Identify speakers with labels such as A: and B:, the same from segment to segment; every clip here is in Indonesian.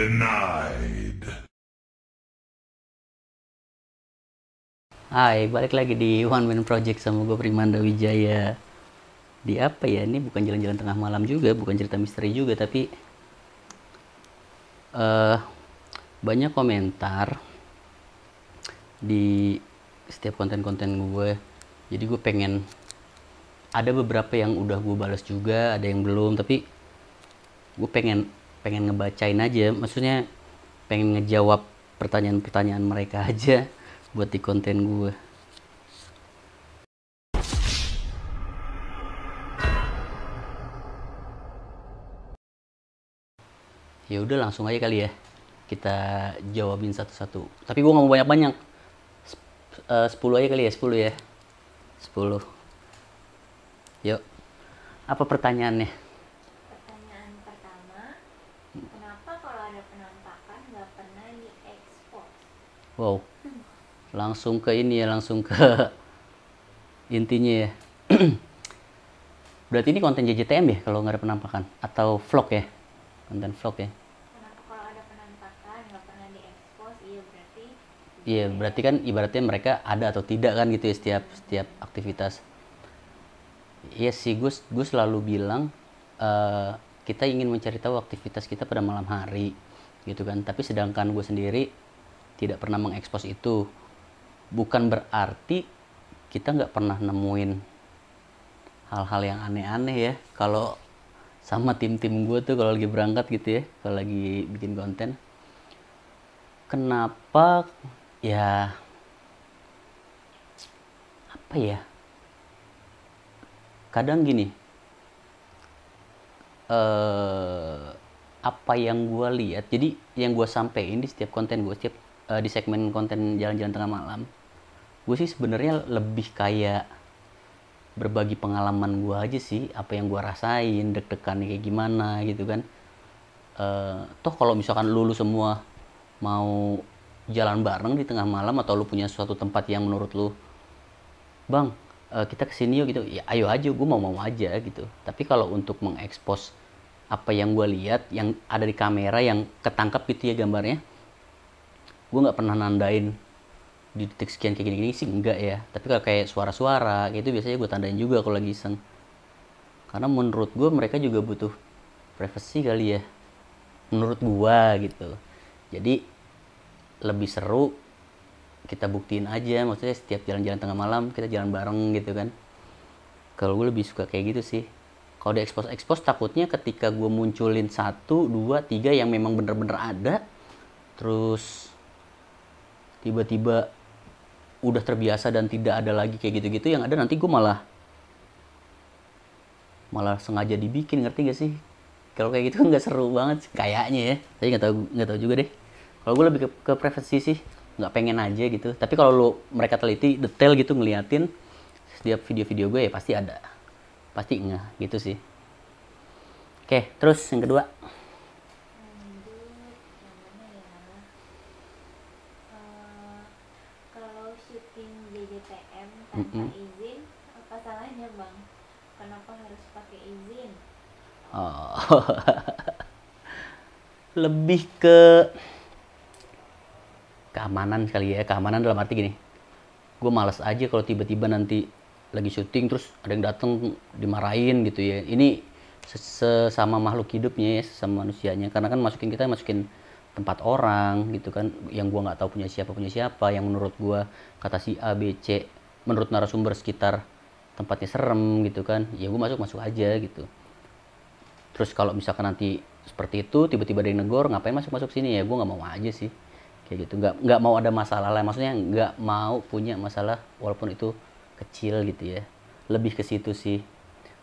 A: Denied.
B: Hai, balik lagi di One Man Project sama gue Primanda Wijaya. Di apa ya, ini bukan jalan-jalan tengah malam juga, bukan cerita misteri juga, tapi banyak komentar di setiap konten-konten gue. Jadi gue pengen, ada beberapa yang udah gue balas juga, ada yang belum, tapi gue pengen pengen ngebacain aja, maksudnya pengen ngejawab pertanyaan-pertanyaan mereka aja buat di konten gue. Ya udah langsung aja kali ya, kita jawabin satu-satu, tapi gue nggak mau banyak-banyak. 10 aja kali ya, 10 ya, 10. Yuk, apa pertanyaannya?
C: Pertanyaan pertama, kenapa kalau ada penampakan nggak pernah diekspos?
B: Wow, langsung ke ini ya, langsung ke intinya ya. Berarti ini konten JJTM ya kalau nggak ada penampakan, atau vlog ya, konten vlog ya.
C: Kenapa kalau ada penampakan nggak pernah diekspos? Iya berarti.
B: Iya, berarti kan ibaratnya mereka ada atau tidak kan gitu ya, setiap aktivitas. Iya sih, gue selalu bilang kita ingin mencari tahu aktivitas kita pada malam hari gitu kan. Tapi sedangkan gue sendiri tidak pernah mengekspos itu. Bukan berarti kita nggak pernah nemuin hal-hal yang aneh-aneh ya. Kalau sama tim-tim gue tuh kalau lagi berangkat gitu ya, kalau lagi bikin konten. Kenapa ya, apa ya, kadang gini, apa yang gue lihat, jadi yang gue sampein di setiap konten gue, setiap di segmen konten jalan-jalan tengah malam, gue sih sebenarnya lebih kayak berbagi pengalaman gue aja sih, apa yang gue rasain, deg-degannya kayak gimana gitu kan. Toh kalau misalkan lu semua mau jalan bareng di tengah malam, atau lu punya suatu tempat yang menurut lu, bang, kita kesini yuk gitu, ya ayo aja, gue mau aja gitu. Tapi kalau untuk mengekspos apa yang gue lihat, yang ada di kamera, yang ketangkap gitu ya gambarnya, gue nggak pernah nandain di detik sekian kayak gini-gini sih, enggak ya. Tapi kalau kayak suara-suara gitu biasanya gue tandain juga kalau lagi iseng, karena menurut gue mereka juga butuh privacy kali ya, menurut gue gitu. Jadi lebih seru kita buktiin aja, maksudnya setiap jalan-jalan tengah malam kita jalan bareng gitu kan. Kalau gue lebih suka kayak gitu sih. Kalau di expose takutnya ketika gue munculin 1, 2, 3 yang memang bener-bener ada, terus tiba-tiba udah terbiasa dan tidak ada lagi kayak gitu-gitu, yang ada nanti gue malah sengaja dibikin, ngerti gak sih? Kalau kayak gitu nggak seru banget kayaknya ya. Tapi nggak tahu juga deh. Kalau gue lebih ke privacy sih, nggak pengen aja gitu. Tapi kalau mereka teliti detail gitu ngeliatin setiap video-video gue, ya pasti ada, pasti nggak gitu sih. Oke, terus yang kedua.
C: Lanjut, yang mana ya? Kalau syuting JJTM tanpa izin, apa salahnya bang? Kenapa harus pakai izin?
B: Oh. Lebih ke keamanan kali ya. Keamanan dalam arti gini, gue malas aja kalau tiba-tiba nanti lagi syuting terus ada yang dateng dimarahin gitu ya. Ini sesama makhluk hidupnya ya, sesama manusianya, karena kan masukin tempat orang gitu kan, yang gue nggak tahu punya siapa, yang menurut gue kata si A B C, menurut narasumber sekitar tempatnya serem gitu kan, ya gue masuk aja gitu. Terus kalau misalkan nanti seperti itu tiba-tiba ada yang negor, ngapain masuk sini, ya gue nggak mau aja sih kayak gitu. Nggak mau ada masalah lah, maksudnya nggak mau punya masalah walaupun itu kecil gitu ya. Lebih ke situ sih,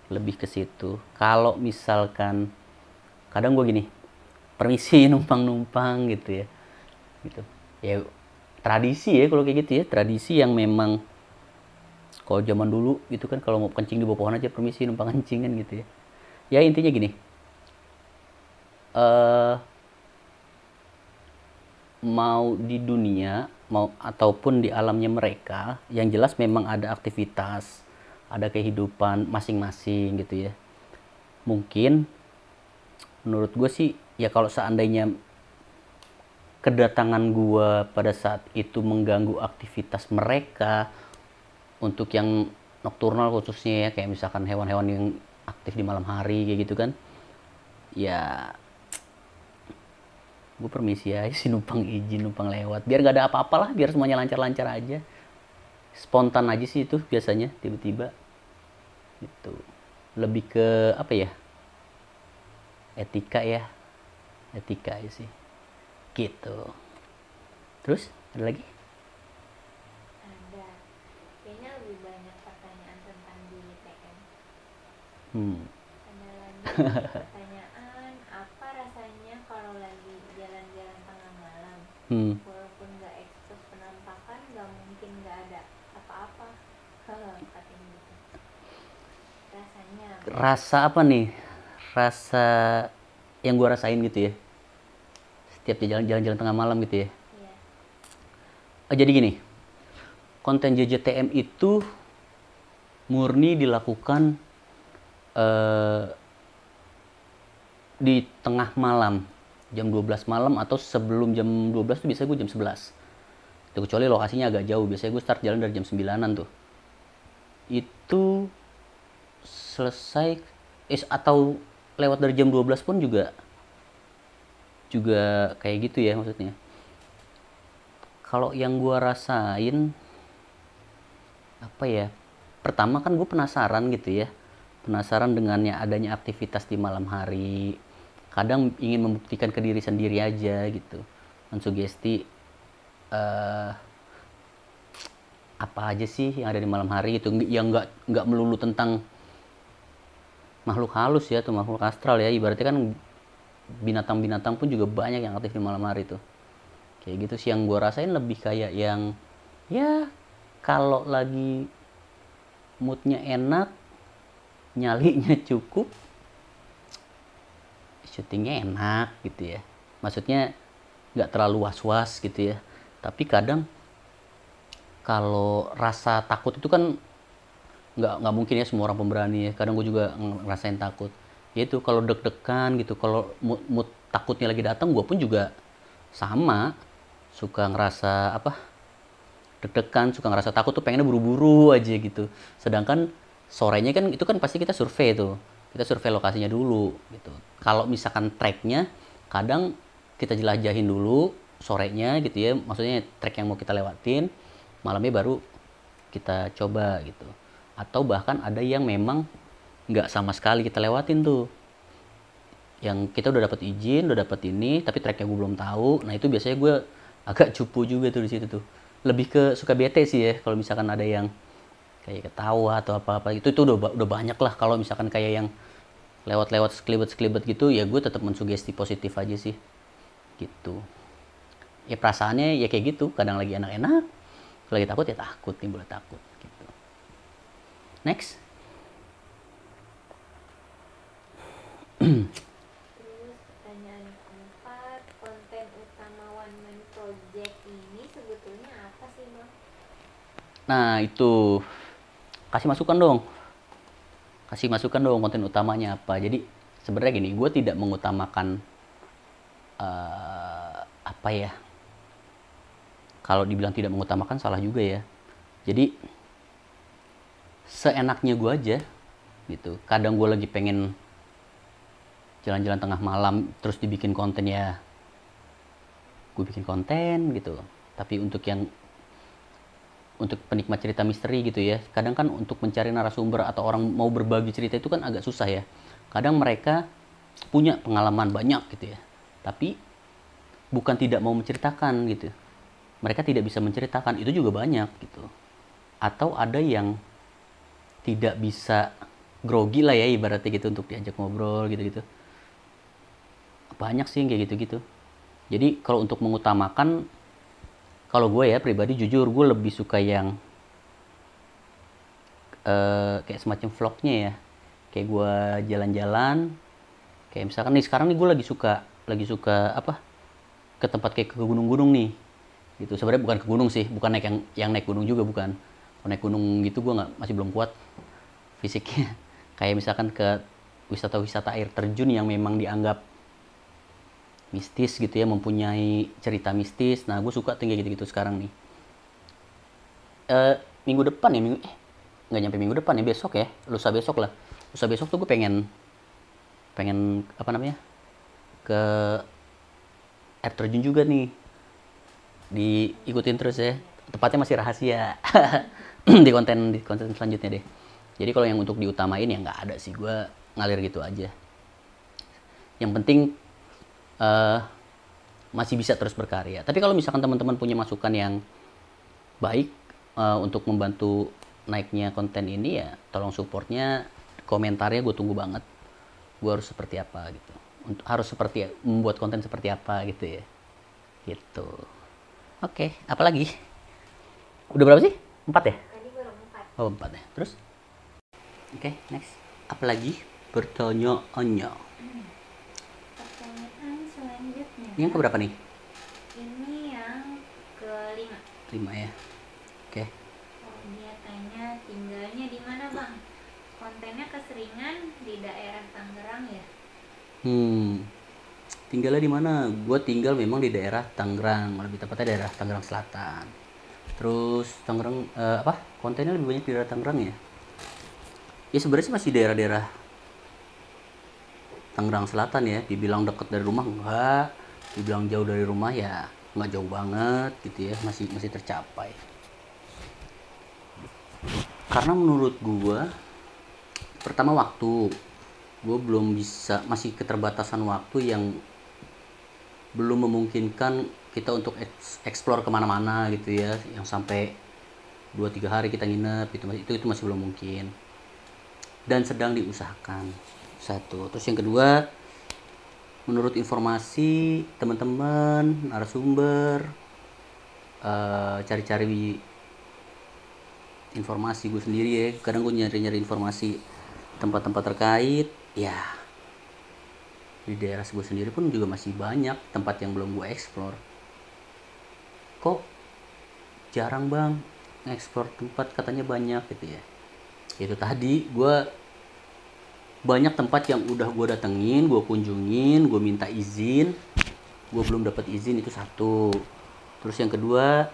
B: lebih ke situ. Kalau misalkan kadang gue gini, permisi numpang gitu ya, gitu ya, tradisi ya kalau kayak gitu ya, tradisi yang memang kalau zaman dulu gitu kan, kalau mau kencing di bawah pohon aja permisi numpang kencing kan gitu ya. Ya intinya gini, eh mau di dunia mau ataupun di alamnya mereka, yang jelas memang ada aktivitas, ada kehidupan masing-masing gitu ya. Mungkin menurut gue sih ya, kalau seandainya kedatangan gua pada saat itu mengganggu aktivitas mereka untuk yang nokturnal khususnya ya, kayak misalkan hewan-hewan yang aktif di malam hari kayak gitu kan, ya gue permisi aja sih, numpang izin, numpang lewat, biar gak ada apa-apa lah, biar semuanya lancar-lancar aja, spontan aja sih itu biasanya, tiba-tiba gitu. Lebih ke apa ya, etika ya, etika aja sih gitu. Terus ada lagi?
C: Ada. Kayaknya lebih banyak pertanyaan tentang JJTM.
B: hmm.
C: Ada lagi pertanyaan, apa rasanya kalau lagi jalan-jalan tengah malam?
B: Hmm.
C: Walaupun nggak ekspos penampakan, nggak mungkin nggak ada apa-apa. Katanya gitu. Rasanya.
B: Rasa apa nih? Rasa yang gue rasain gitu ya, setiap jalan-jalan tengah malam gitu ya.
C: Iya.
B: Jadi gini, konten JJTM itu murni dilakukan di tengah malam, jam 12 malam atau sebelum jam 12 tuh biasanya gue jam 11. Itu kecuali lokasinya agak jauh, biasanya gue start jalan dari jam 9-an tuh. Itu selesai atau lewat dari jam 12 pun juga kayak gitu ya maksudnya. Kalau yang gue rasain apa ya, pertama kan gue penasaran gitu ya, penasaran dengannya adanya aktivitas di malam hari, kadang ingin membuktikan ke diri sendiri aja gitu, mensugesti apa aja sih yang ada di malam hari gitu, yang nggak melulu tentang makhluk halus ya atau makhluk astral ya, ibaratnya kan binatang-binatang pun juga banyak yang aktif di malam hari tuh. Kayak gitu sih yang gue rasain, lebih kayak yang ya kalau lagi moodnya enak, nyalinya cukup, syutingnya enak gitu ya, maksudnya nggak terlalu was-was gitu ya. Tapi kadang kalau rasa takut itu kan nggak mungkin ya semua orang pemberani ya, kadang gue juga ngerasain takut ya. Itu kalau deg-degan gitu, kalau mood takutnya lagi datang, gue pun juga sama, suka ngerasa apa, deg-degan, suka ngerasa takut tuh, pengennya buru-buru aja gitu. Sedangkan sorenya kan itu kan pasti kita survei tuh, kita survei lokasinya dulu gitu. Kalau misalkan treknya, kadang kita jelajahin dulu sorenya gitu ya, maksudnya trek yang mau kita lewatin, malamnya baru kita coba gitu. Atau bahkan ada yang memang nggak sama sekali kita lewatin tuh, yang kita udah dapat izin, udah dapat ini, tapi treknya gue belum tahu. Nah itu biasanya gue agak cupu juga tuh di situ tuh. Lebih ke suka bete sih ya kalau misalkan ada yang kayak ketawa atau apa-apa itu udah banyak lah. Kalau misalkan kayak yang lewat-lewat sekelibet gitu, ya gue tetap mensugesti positif aja sih gitu. Ya perasaannya ya kayak gitu, kadang lagi enak-enak, lagi takut ya takut, timbul takut gitu. Next.
C: Terus pertanyaan keempat, konten utama One Man Project ini sebetulnya apa sih, Bang?
B: Nah itu, kasih masukan dong konten utamanya apa. Jadi sebenarnya gini, gue tidak mengutamakan apa ya, kalau dibilang tidak mengutamakan salah juga ya. Jadi seenaknya gue aja gitu. Kadang gue lagi pengen jalan-jalan tengah malam terus dibikin konten, ya gue bikin konten gitu. Tapi untuk penikmat cerita misteri gitu ya, kadang kan untuk mencari narasumber atau orang mau berbagi cerita itu kan agak susah ya. Kadang mereka punya pengalaman banyak gitu ya, tapi bukan tidak mau menceritakan gitu, mereka tidak bisa menceritakan, itu juga banyak gitu. Atau ada yang tidak bisa, grogi lah ya ibaratnya gitu untuk diajak ngobrol gitu-gitu. Banyak sih kayak gitu-gitu. Jadi kalau untuk mengutamakan, kalau gue ya pribadi jujur, gue lebih suka yang kayak semacam vlognya ya. Kayak gue jalan-jalan, kayak misalkan nih sekarang nih gue lagi suka apa, ke tempat kayak ke gunung-gunung nih gitu. Sebenarnya bukan ke gunung sih, bukan naik yang naik gunung juga, bukan. Kalau naik gunung gitu gue masih belum kuat fisiknya. Kayak misalkan ke wisata-wisata air terjun yang memang dianggap mistis gitu ya, mempunyai cerita mistis. Nah gue suka tinggi gitu-gitu sekarang nih. Minggu depan ya, nggak nyampe minggu depan ya, besok ya, lusa besok lah. Lusa besok tuh gue pengen pengen apa namanya, ke air terjun juga nih, diikutin terus ya. Tepatnya masih rahasia. Di konten selanjutnya deh. Jadi kalau yang untuk diutamain ya nggak ada sih, gue ngalir gitu aja. Yang penting masih bisa terus berkarya. Tapi kalau misalkan teman-teman punya masukan yang baik untuk membantu naiknya konten ini, ya tolong supportnya, komentarnya gue tunggu banget. Gue harus seperti apa gitu, harus seperti membuat konten seperti apa gitu ya, gitu. Oke, apa lagi? Udah berapa sih? 4 ya?
C: Tadi baru 4.
B: Oh 4 ya. Terus? Oke, next. Apa lagi? Pertanyaannya.
C: Pertanyaan selanjutnya.
B: Yang keberapa nih?
C: Ini yang kelima.
B: 5 ya. Oke.
C: Oh, dia tanya tinggalnya di mana bang? Kontennya keseringan di daerah Tangerang ya?
B: Tinggalnya di mana? Gue tinggal memang di daerah Tangerang, lebih tepatnya daerah Tangerang Selatan. Terus Tangerang apa? Kontennya lebih banyak di daerah Tangerang ya. Ya sebenarnya sih masih daerah-daerah Tangerang Selatan ya. Dibilang deket dari rumah enggak, dibilang jauh dari rumah ya nggak jauh banget gitu ya, masih tercapai. Karena menurut gue, pertama waktu, gue belum bisa, masih keterbatasan waktu yang belum memungkinkan kita untuk explore kemana-mana gitu ya, yang sampai 2-3 hari kita nginep itu masih belum mungkin, dan sedang diusahakan. Satu. Terus yang kedua, menurut informasi teman-teman narasumber, cari-cari informasi gue sendiri ya, kadang gue nyari-nyari informasi tempat-tempat terkait ya. Di daerah gue sendiri pun juga masih banyak tempat yang belum gue explore. Kok jarang bang nge-explore tempat, katanya banyak gitu ya. Itu tadi, gue banyak tempat yang udah gue datengin, gue kunjungin, gue minta izin, gue belum dapat izin, itu satu. Terus yang kedua,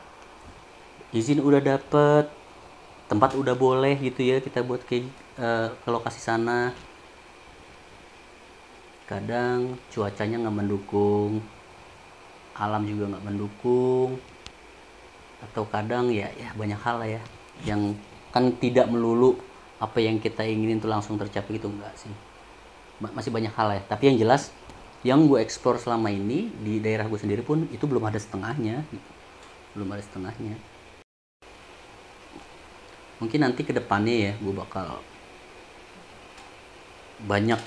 B: izin udah dapet, tempat udah boleh gitu ya kita buat ke lokasi sana, kadang cuacanya nggak mendukung, alam juga nggak mendukung, atau kadang ya banyak hal lah ya, yang kan tidak melulu apa yang kita inginin tuh langsung tercapai gitu, enggak sih, masih banyak hal ya. Tapi yang jelas yang gue explore selama ini di daerah gue sendiri pun itu belum ada setengahnya gitu. Belum ada setengahnya. Mungkin nanti kedepannya ya gue bakal banyak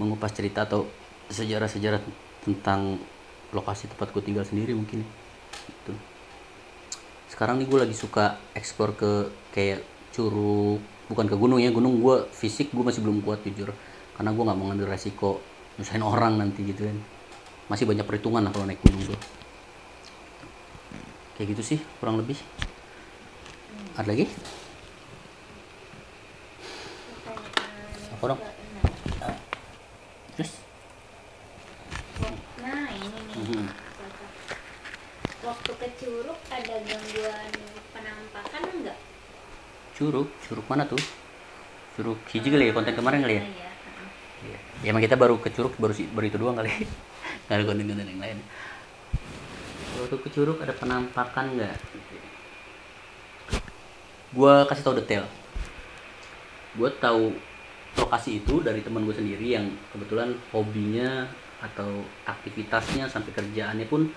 B: mengupas cerita atau sejarah-sejarah tentang lokasi tempat gue tinggal sendiri mungkin gitu. Sekarang nih gue lagi suka explore ke kayak curug, bukan ke gunung ya. Gunung gue fisik gue masih belum kuat jujur, karena gue nggak mau ngambil resiko nyusahin orang nanti gitu kan. Masih banyak perhitungan lah kalau naik gunung tuh. Kayak gitu sih kurang lebih. Ada lagi? Apa dong? Terus?
C: Nah ini nih. Waktu ke Curug ada gangguan penampakan enggak?
B: Curug mana tuh? Curug hiji kali ya, konten kemarin kali ya?
C: Iya.
B: Ya emang kita baru ke Curug baru itu doang kali. Nggak ada konten-konten yang lain. Waktu ke Curug ada penampakan nggak? Gue kasih tahu detail. Gue tahu lokasi itu dari teman gue sendiri yang kebetulan hobinya atau aktivitasnya sampai kerjaannya pun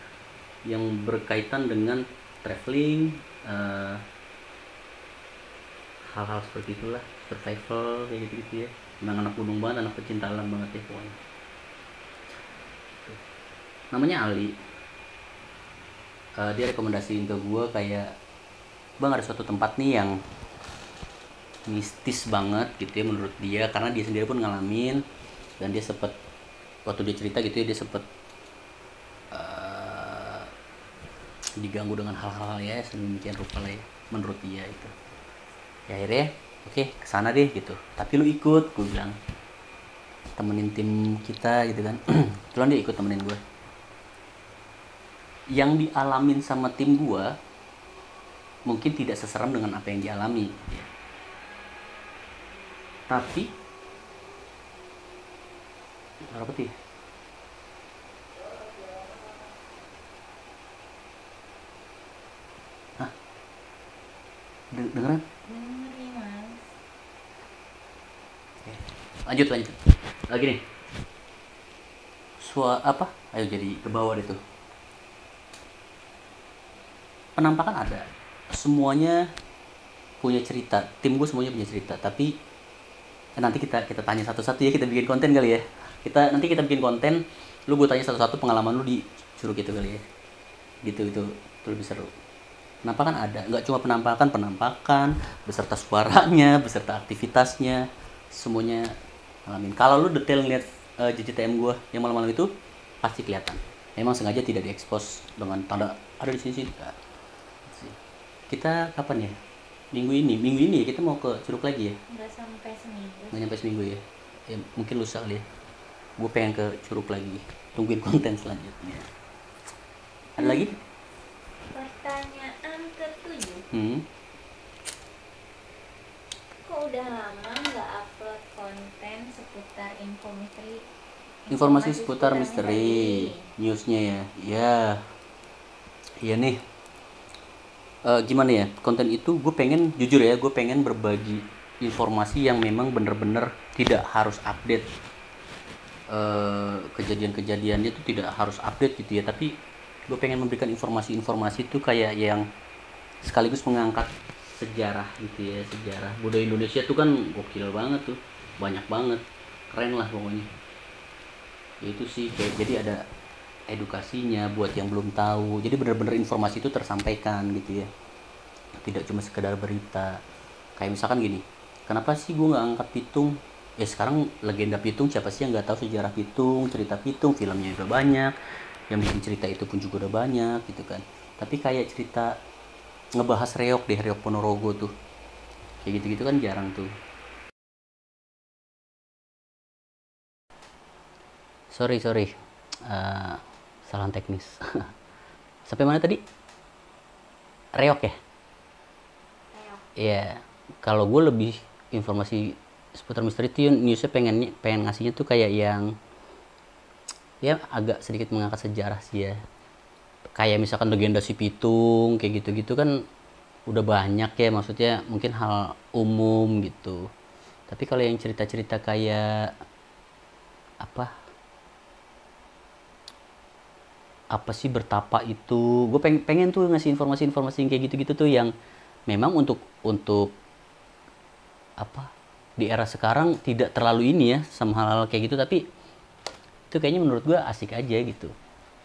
B: yang berkaitan dengan traveling, hal-hal seperti itulah, survival kayak gitu ya. Memang anak gunung banget, anak pecinta alam banget ya pokoknya. Namanya Ali. Dia rekomendasiin ke gue kayak, bang ada suatu tempat nih yang mistis banget gitu ya menurut dia, karena dia sendiri pun ngalamin, dan dia sempet waktu dia cerita gitu ya, dia sempet diganggu dengan hal-hal ya sedemikian rupa lah ya menurut dia itu. Ya akhirnya oke, kesana deh gitu, tapi lu ikut, gue bilang, temenin tim kita gitu kan. Kebetulan dia ikut temenin gue. yang dialamin sama tim gue mungkin tidak seseram dengan apa yang dialami, tapi apa sih? Hah? Dengeran?
C: Denger nih mas.
B: Lanjut lagi nih. Apa? Ayo jadi ke bawah deh tuh. Penampakan ada. Semuanya punya cerita. Tim gue semuanya punya cerita. Tapi nanti kita tanya satu-satu ya. Kita bikin konten kali ya. Nanti kita bikin konten. Lu gue tanya satu-satu pengalaman lu di Curug itu kali ya. Gitu itu lebih seru. Penampakan ada. Nggak cuma penampakan beserta suaranya, beserta aktivitasnya, semuanya alamin. Kalau lu detail ngeliat JJTM gue yang malam-malam itu pasti kelihatan. Memang sengaja tidak diekspos dengan tanda ada di sini. Kita kapan ya? Minggu ini ya kita mau ke Curug lagi ya?
C: Nggak sampai seminggu.
B: Nggak nyampe seminggu ya? Mungkin lusa kali ya. Gue pengen ke Curug lagi. Tungguin konten selanjutnya. Ada lagi?
C: Pertanyaan ke-7. Kok udah lama nggak upload konten seputar
B: informasi seputar misteri newsnya ya? Iya nih. Gimana ya, konten itu gue pengen jujur ya, gue pengen berbagi informasi yang memang bener-bener tidak harus update, kejadian-kejadiannya itu tidak harus update gitu ya, tapi gue pengen memberikan informasi-informasi itu kayak yang sekaligus mengangkat sejarah gitu ya, sejarah budaya Indonesia tuh kan gokil banget tuh, banyak banget, keren lah pokoknya. Itu sih kayak jadi ada edukasinya buat yang belum tahu, jadi bener-bener informasi itu tersampaikan gitu ya, tidak cuma sekedar berita. Kayak misalkan gini, kenapa sih gue nggak angkat Pitung ya? Sekarang legenda Pitung, siapa sih yang nggak tahu sejarah Pitung, cerita Pitung, filmnya udah banyak, yang bikin cerita itu pun juga udah banyak gitu kan. Tapi kayak cerita ngebahas reok Ponorogo tuh, kayak gitu-gitu kan jarang tuh. Sorry kesalahan teknis. Sampai mana tadi? Reok ya? Iya, kalau gue lebih informasi seputar misteri itu newsnya pengen ngasihnya tuh kayak yang ya agak sedikit mengangkat sejarah sih ya. Kayak misalkan legenda si Pitung kayak gitu-gitu kan udah banyak ya, maksudnya mungkin hal umum gitu. Tapi kalau yang cerita-cerita kayak apa sih bertapa itu, gue pengen tuh ngasih informasi-informasi yang kayak gitu-gitu tuh, yang memang untuk di era sekarang tidak terlalu ini ya sama hal-hal kayak gitu, tapi itu kayaknya menurut gue asik aja gitu.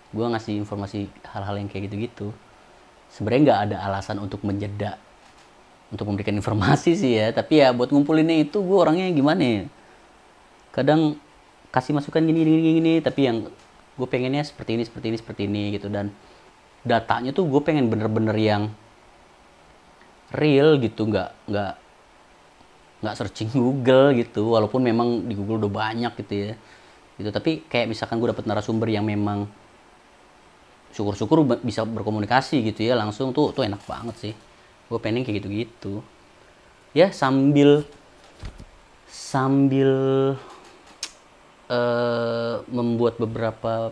B: Gue ngasih informasi hal-hal yang kayak gitu-gitu. Sebenarnya nggak ada alasan untuk menjeda untuk memberikan informasi sih ya, tapi ya buat ngumpulinnya itu gue orangnya gimana ya, kadang kasih masukan gini, tapi yang gue pengennya seperti ini gitu, dan datanya tuh gue pengen bener-bener yang real gitu, nggak searching Google gitu, walaupun memang di Google udah banyak gitu ya gitu. Tapi kayak misalkan gue dapet narasumber yang memang syukur-syukur bisa berkomunikasi gitu ya langsung, tuh enak banget sih. Gue pengen kayak gitu-gitu ya, sambil membuat beberapa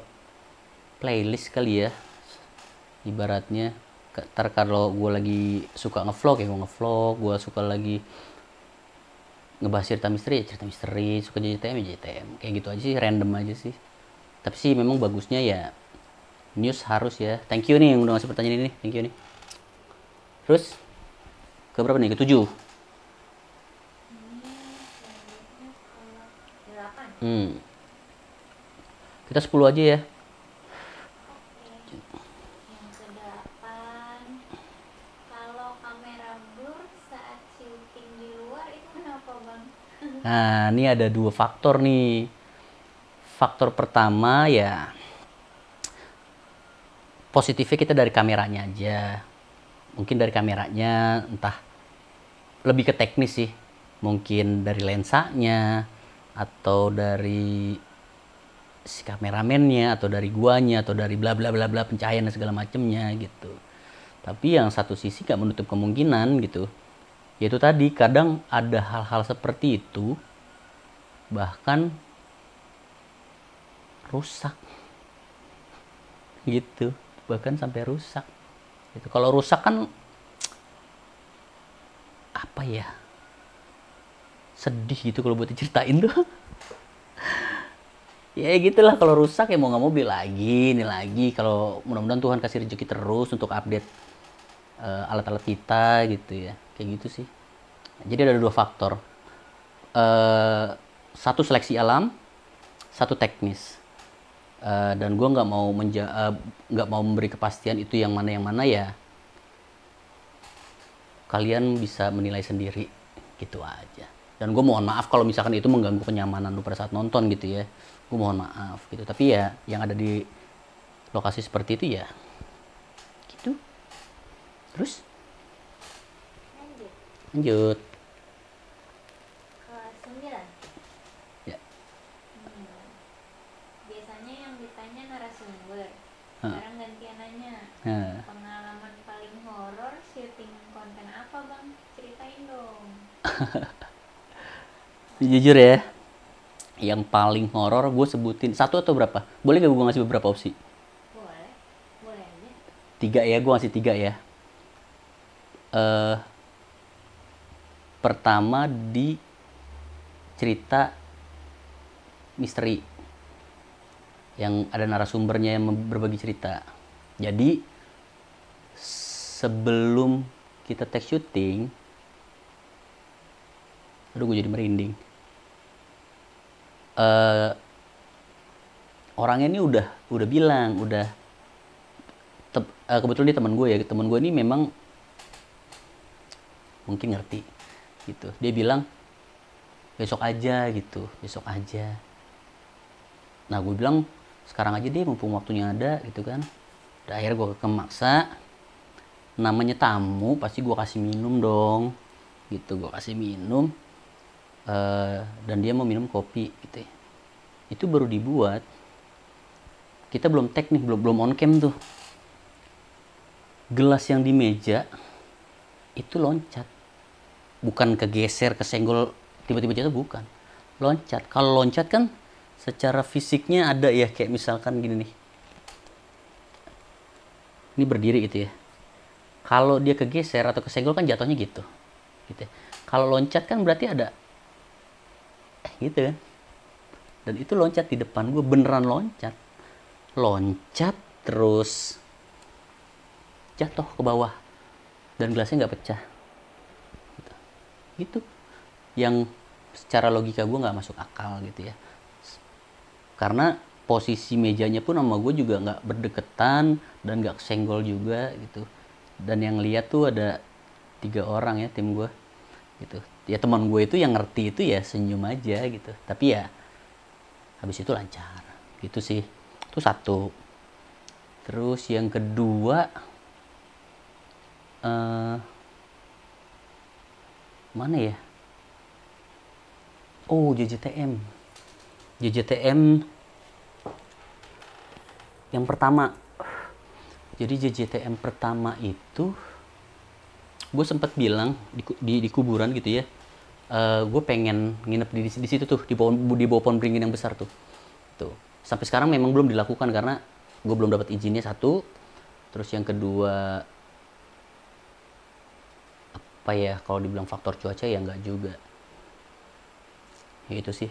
B: playlist kali ya ibaratnya. Ntar kalau gue lagi suka ngevlog ya gue ngevlog, gue suka lagi ngebahas cerita misteri ya cerita misteri, suka JJTM ya JJTM, kayak gitu aja sih, random aja sih. Tapi sih memang bagusnya ya news harus ya. Thank you nih yang udah ngasih pertanyaan ini, thank you nih. Terus ke berapa nih, ke 7? Kita 10 aja ya.
C: Yang ke-8, kalau kamera blur saat syuting di luar itu kenapa bang?
B: Nah, ini ada 2 faktor nih. Faktor pertama ya positifnya kita dari kameranya aja. Mungkin dari kameranya, entah lebih ke teknis sih. Mungkin dari lensanya atau dari si kameramennya atau dari guanya atau dari bla bla bla bla pencahayaan dan segala macemnya gitu. Tapi yang satu sisi gak menutup kemungkinan gitu. Yaitu tadi kadang ada hal-hal seperti itu bahkan rusak gitu, bahkan sampai rusak gitu. Kalau rusak kan apa ya, sedih gitu kalau buat diceritain tuh. Ya gitulah, kalau rusak ya mau nggak mau beli lagi ini lagi. Kalau mudah-mudahan Tuhan kasih rezeki terus untuk update alat-alat kita gitu ya, kayak gitu sih. Jadi ada dua faktor, satu seleksi alam, satu teknis. Dan gue nggak mau memberi kepastian itu yang mana ya. Kalian bisa menilai sendiri gitu aja. Dan gue mohon maaf kalau misalkan itu mengganggu kenyamanan lu pada saat nonton gitu ya. Gue mohon maaf gitu. Tapi ya yang ada di lokasi seperti itu ya gitu. Terus lanjut.
C: Kelas 9.
B: Ya.
C: Biasanya yang ditanya narasumber.
B: Hah.
C: Sekarang gantian nanya.
B: Nah,
C: Pengalaman paling horor syuting konten apa bang? Ceritain dong.
B: jujur ya, yang paling horor gue sebutin satu atau berapa? Boleh gak gue ngasih beberapa opsi?
C: Boleh, boleh aja.
B: 3 ya, gue ngasih 3 ya. Pertama di cerita misteri yang ada narasumbernya yang berbagi cerita. Jadi sebelum kita take syuting, aduh gue jadi merinding. Orangnya ini udah bilang, kebetulan dia teman gue ya. Teman gue ini memang mungkin ngerti gitu. Dia bilang besok aja gitu, besok aja. Nah gue bilang sekarang aja deh mumpung waktunya ada gitu kan. Udah akhirnya gue kemaksa, namanya tamu pasti gue kasih minum dong gitu. Gue kasih minum, dan dia mau minum kopi gitu ya. Itu baru dibuat, kita belum teknik, belum on cam tuh, gelas yang di meja itu loncat, bukan kegeser, kesenggol, tiba-tiba jatuh, bukan, loncat. Kalau loncat kan secara fisiknya ada ya, kayak misalkan gini nih, ini berdiri gitu ya. Kalau dia kegeser atau kesenggol kan jatuhnya gitu ya. Kalau loncat kan berarti ada gitu kan. Dan itu loncat di depan gue, beneran loncat terus jatuh ke bawah dan gelasnya nggak pecah gitu. Yang secara logika gue nggak masuk akal gitu ya, karena posisi mejanya pun sama gue juga nggak berdekatan dan nggak kesenggol juga gitu. Dan yang lihat tuh ada 3 orang ya, tim gue gitu ya. Teman gue itu yang ngerti itu ya senyum aja gitu, tapi ya habis itu lancar gitu sih. Itu satu. Terus yang kedua, mana ya, oh JJTM yang pertama. Jadi JJTM pertama itu gue sempat bilang di kuburan gitu ya, gue pengen nginep di situ tuh, di bawah pohon beringin yang besar tuh. Sampai sekarang memang belum dilakukan karena gue belum dapat izinnya, satu. Terus yang kedua, apa ya, kalau dibilang faktor cuaca ya nggak juga. Ya itu sih,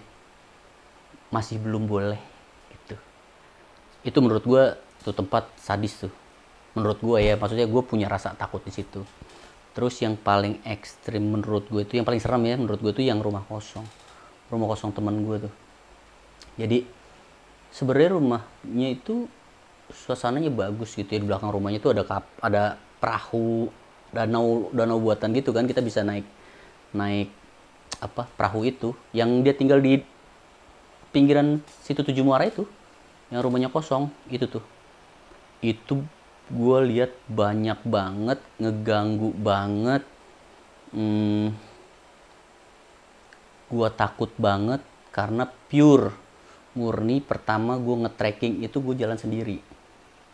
B: masih belum boleh gitu. Itu menurut gue tuh tempat sadis tuh. Menurut gue ya, maksudnya gue punya rasa takut di situ. Terus yang paling ekstrim menurut gue itu, yang paling seram ya menurut gue itu yang rumah kosong teman gue tuh. Jadi sebenarnya rumahnya itu suasananya bagus gitu ya. Di belakang rumahnya tuh ada perahu, danau buatan gitu kan. Kita bisa naik apa, perahu itu yang dia tinggal di pinggiran situ 7 Muara itu, yang rumahnya kosong itu tuh. Itu gue lihat banyak banget, ngeganggu banget. Gue takut banget karena pure murni pertama gue nge-tracking itu gue jalan sendiri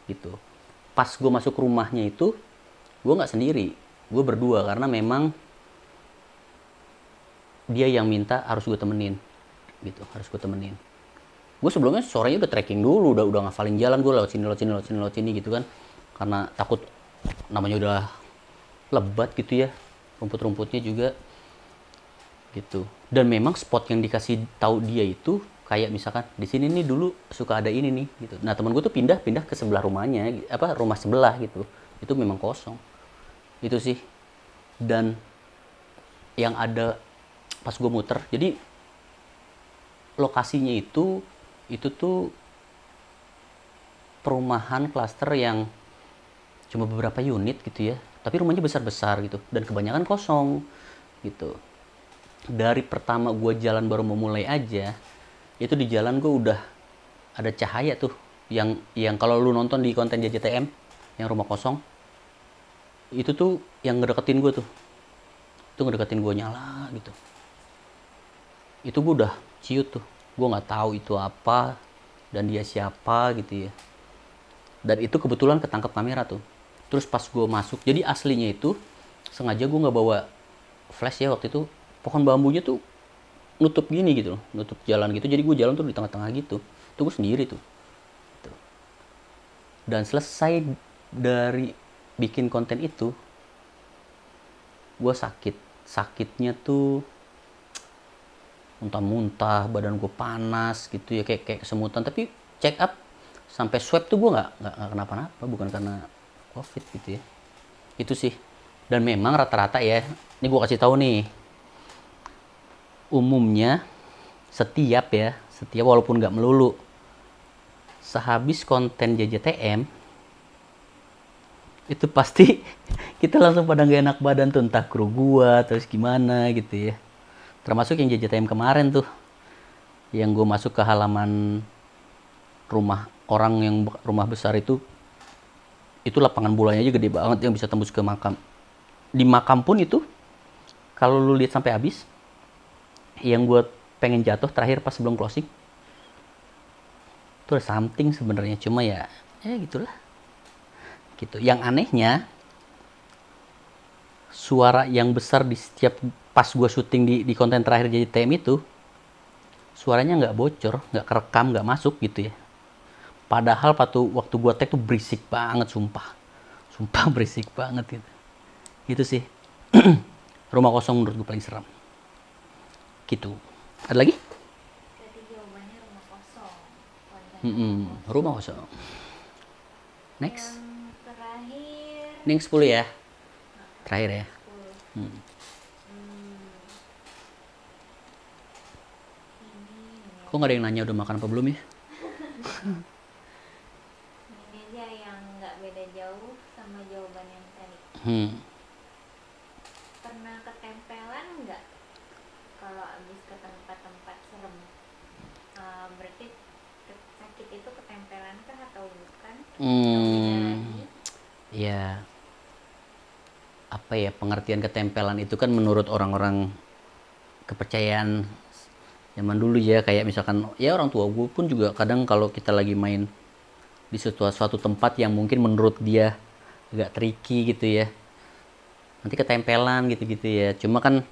B: gitu. Pas gue masuk rumahnya itu gue nggak sendiri, gue berdua karena memang dia yang minta harus gue temenin gitu, harus gue temenin. Gue sebelumnya sorenya udah tracking dulu, udah ngafalin jalan, gue lewat sini gitu kan, karena takut namanya udah lebat gitu ya, rumput-rumputnya juga gitu. Dan memang spot yang dikasih tahu dia itu kayak misalkan di sini nih dulu suka ada ini nih gitu. Nah teman gue tuh pindah ke sebelah rumahnya, rumah sebelah gitu, itu memang kosong itu sih. Dan yang ada pas gue muter, jadi lokasinya itu tuh perumahan klaster yang cuma beberapa unit gitu ya, tapi rumahnya besar-besar gitu dan kebanyakan kosong gitu. Dari pertama gue jalan baru memulai aja, itu di jalan gue udah ada cahaya tuh yang kalau lu nonton di konten JJTM yang rumah kosong itu tuh yang ngedeketin gue tuh ngedeketin gue nyala gitu. Itu gue udah ciut tuh, gue nggak tahu itu apa dan dia siapa gitu ya. Dan itu kebetulan ketangkep kamera tuh. Terus pas gue masuk, jadi aslinya itu sengaja gue nggak bawa flash ya waktu itu. Pohon bambunya tuh nutup gini gitu loh, nutup jalan gitu. Jadi gue jalan tuh di tengah-tengah gitu. Itu gue sendiri tuh. Dan selesai dari bikin konten itu, gue sakitnya tuh muntah-muntah, badan gue panas gitu ya, kayak kesemutan. Tapi check up sampai swab tuh gue nggak kenapa-napa, bukan karena covid gitu ya. Itu sih. Dan memang rata-rata ya, ini gue kasih tahu nih, umumnya setiap walaupun nggak melulu, sehabis konten JJTM itu pasti kita langsung pada nggak enak badan tuh, entah kru gua terus gimana gitu ya. Termasuk yang JJTM kemarin tuh, yang gue masuk ke halaman rumah orang yang rumah besar itu lapangan bolanya aja gede banget yang bisa tembus ke makam. Di makam pun itu kalau lu lihat sampai habis, yang gue pengen jatuh terakhir pas sebelum closing itu ada something sebenarnya, cuma ya gitulah gitu. Yang anehnya suara yang besar di setiap pas gue syuting di konten terakhir JJTM itu suaranya nggak bocor, nggak kerekam, nggak masuk gitu ya. Padahal waktu gue tag tuh berisik banget, sumpah berisik banget gitu. Gitu sih. Rumah kosong menurut gue paling seram. Gitu. Ada lagi?
C: Jadi jawabannya rumah kosong.
B: Rumah kosong. Next.
C: Yang terakhir.
B: Ini yang 10 ya. Terakhir ya.
C: 10.
B: Kok nggak ada yang nanya udah makan apa belum ya?
C: Ini aja yang nggak beda jauh sama jawaban yang tadi. Pernah ketempelan nggak kalau abis ke tempat-tempat serem? Berarti sakit itu ketempelan kah atau bukan?
B: Ya, apa ya, pengertian ketempelan itu kan menurut orang-orang kepercayaan zaman dulu ya, kayak misalkan ya orang tua gue pun juga kadang kalau kita lagi main di suatu tempat yang mungkin menurut dia agak tricky gitu ya, nanti ketempelan gitu-gitu ya. Cuma kan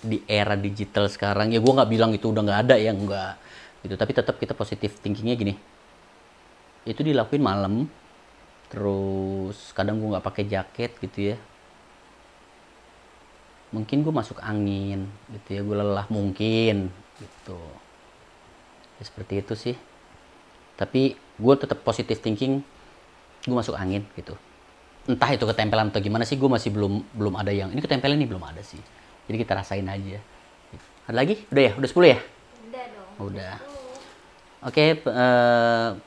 B: di era digital sekarang ya, gue nggak bilang itu udah nggak ada ya, nggak gitu, tapi tetap kita positif thinkingnya gini, itu dilakuin malam, terus kadang gue nggak pakai jaket gitu ya, mungkin gue masuk angin gitu ya, gue lelah mungkin gitu ya, seperti itu sih. Tapi gue tetap positive thinking, gue masuk angin gitu. Entah itu ketempelan atau gimana sih, gue masih belum ada yang ini ketempelan nih, belum ada sih. Jadi kita rasain aja. Ada lagi? Udah ya? Udah 10 ya?
C: Udah dong.
B: Udah. Oke,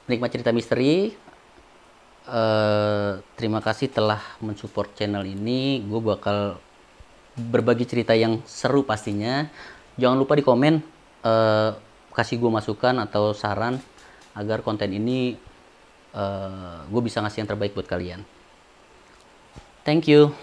B: penikmat cerita misteri, terima kasih telah mensupport channel ini. Gue bakal berbagi cerita yang seru pastinya. Jangan lupa di komen, kasih gue masukan atau saran agar konten ini gue bisa ngasih yang terbaik buat kalian. Thank you.